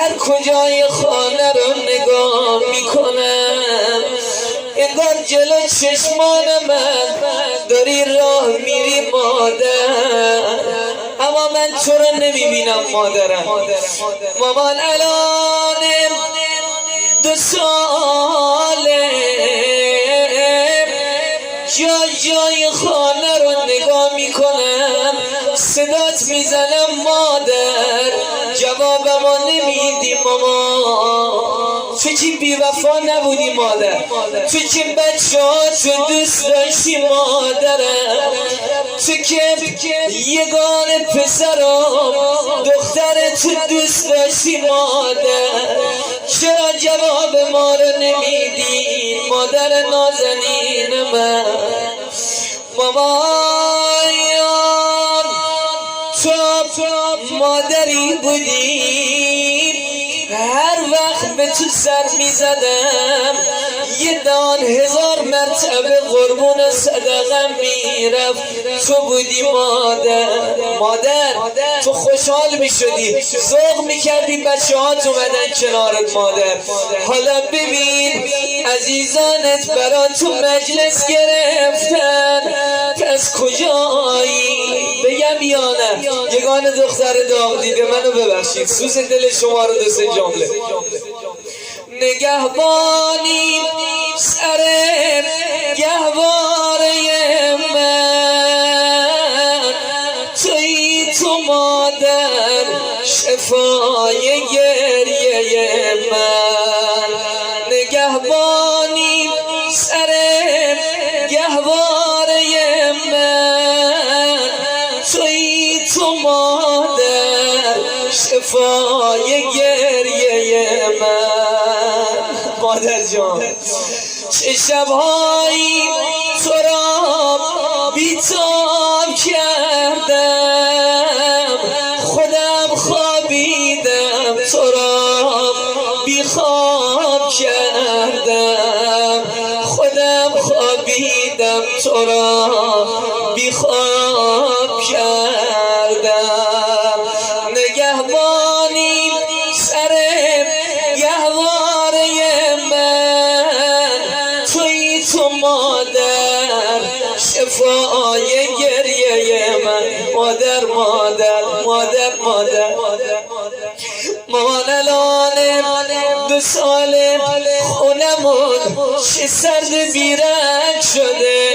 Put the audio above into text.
هر کجای خانه رو نگاه میکنم انگار جلو چشمان من داری راه میری مادر، اما من تو رو نمیبینم مادرم. مامان الان 2 ساله، جای خانه رو نگاه میکنم صدات میزنم مادر، جوابمو نمیدی مامان. تو که بیوفا نبودی مادر، تو که بچه‌هاتو دوست داشتی مادرم، تو که یگانه پسرم دخترتو دوست داشتی مادر. چرا جواب ما رو نمیدی مادر نازنین من؟ مامان تو مادری بودی هر وقت به تو سر میزدم 1000 مرتبه قربون صدقم میرفت. تو بودی مادر تو خوشحال میشدی، ذوق میکردی بچه هات اومدن کنارت مادر. حالا ببین عزیزانت برا تو مجلس گرفتن، پس کجایی؟ بگم یا نه؟ یگان دختر داغ دیده منو ببخشید، سوز دل شما رو 2 جمله. نگهبانی سر گهواره من، تویی تو مادر شفای گریه من. نگهبانی سر گهواره من، تویی تو مادر شفای گریه من. مادر جان چه شبهایی تو را بیتاب کردم، خودم خوابیدم تو را بیخواب کردم، خودم خوابیدم تو را بیخواب کردم. نگهبانی سر گهواره من، تویی تو مادر شفای گریه من. مادر مامان الان 2 ساله خونمون چه سرد بیرنگ شده،